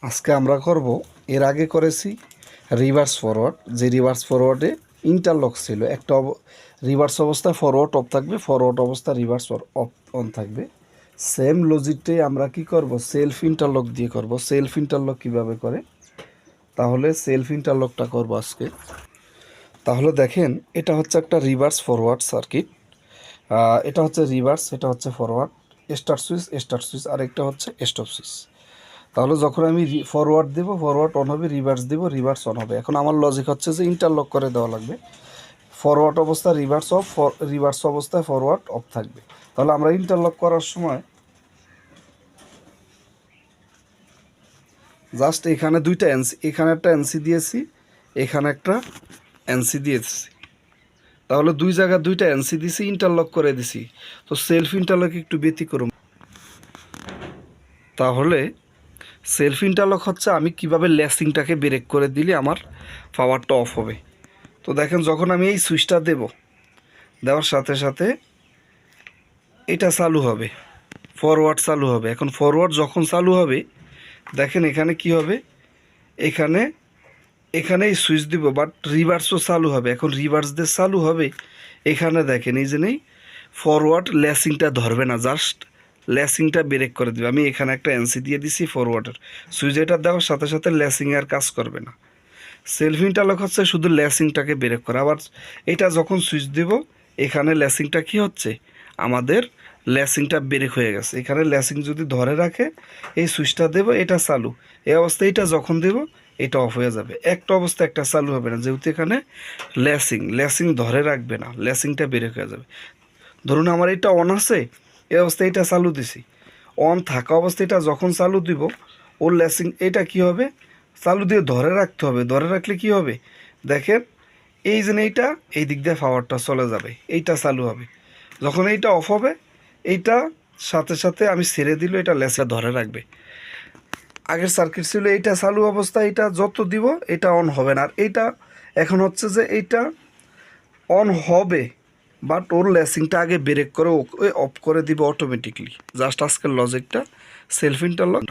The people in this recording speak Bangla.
আজকে আমরা করব, এর আগে করেছি রিভার্স ফরওয়ার্ড, যে রিভার্স ফরওয়ার্ডে ইন্টারলক ছিল। একটা রিভার্স অবস্থা ফরওয়ার্ড অফ থাকবে, ফরওয়ার্ড অবস্থা রিভার্স অফ অন থাকবে। সেম লজিকটাই আমরা কি করব, সেলফ ইন্টারলক দিয়ে করব। সেলফ ইন্টারলক কিভাবে করে, তাহলে সেলফ ইন্টারলকটা করব আজকে। তাহলে দেখেন, এটা হচ্ছে একটা রিভার্স ফরওয়ার্ড সার্কিট। এটা হচ্ছে রিভার্স, এটা হচ্ছে ফরওয়ার্ড, স্টার্ট সুইচ, আর একটা হচ্ছে স্টপ সুইচ। তাহলে যখন আমি ফরওয়ার্ড দেব, ফরওয়ার্ড অন হবে, রিভার্স দেব, রিভার্স অন হবে। এখন আমার লজিক হচ্ছে যে ইন্টারলক করে দেওয়া লাগবে। ফরওয়ার্ড অবস্থা রিভার্স অফ, রিভার্স অবস্থায় ফরওয়ার্ড অফ থাকবে। তাহলে আমরা ইন্টারলক করার সময় জাস্ট এখানে দুইটা এনসি, এখানে একটা এনসি দিয়েছি, এখানে একটা এনসি দিয়েছি। তাহলে দুই জায়গায় দুইটা এনসি দিছি, ইন্টারলক করে দিছি। তো সেলফ ইন্টারলক একটু ব্যতিক্রম। তাহলে সেলফ ইন্টারলক হচ্ছে আমি কিভাবে লেসিংটাকে ব্রেক করে দিলে আমার পাওয়ারটা অফ হবে। তো দেখেন, যখন আমি এই সুইচটা দেব, দেওয়ার সাথে সাথে এটা চালু হবে, ফরওয়ার্ড চালু হবে। এখন ফরওয়ার্ড যখন চালু হবে, দেখেন এখানে কি হবে, এখানে এখানে এই সুইচ দিব, বাট রিভার্সও চালু হবে। এখন রিভার্স দিয়ে চালু হবে, এখানে দেখেন এই যে নেই, ফরওয়ার্ড লেসিংটা ধরবে না, জাস্ট লেসিংটা ব্রেক করে দেবে। আমি এখানে একটা এনসি দিয়ে দিছি ফরওয়ার্ডের, সুইচ এটা দেওয়ার সাথে সাথে লেসিং আর কাজ করবে না। সেলফ ইন্টারলক হচ্ছে শুধু লেসিংটাকে ব্রেক করা। আবার এটা যখন সুইচ দেব, এখানে লেসিংটা কি হচ্ছে, আমাদের লেসিংটা ব্রেক হয়ে গেছে। এখানে লেসিং যদি ধরে রাখে, এই সুইচটা দেব, এটা চালু। এই অবস্থায় এটা যখন দেব, এটা অফ হয়ে যাবে। একটা অবস্থা একটা চালু হবে না, যেহেতু এখানে লেসিং ধরে রাখবে না, লেসিংটা ব্রেক হয়ে যাবে। ধরুন আমার এটা অন আছে, এই অবস্থায় এটা চালু দিছি, অন থাকা অবস্থায় এটা যখন চালু দিব, ওর লেসিং এটা কি হবে, চালু দিয়ে ধরে রাখতে হবে। ধরে রাখলে কি হবে, দেখেন এই যে এইটা, এই দিক দিয়ে পাওয়ারটা চলে যাবে, এইটা চালু হবে। যখন এইটা অফ হবে, এইটা সাথে সাথে আমি ছেড়ে দিলে এটা লেসে ধরে রাখবে। আগের সার্কিট ছিল এইটা চালু অবস্থা, এটা যত দিব এটা অন হবে না। আর এইটা এখন হচ্ছে যে এইটা অন হবে, বাট ওর লেসিংটা আগে ব্রেক করে অফ করে দিবে অটোমেটিকলি। জাস্ট আজকের লজিকটা সেলফ ইন্টারলক।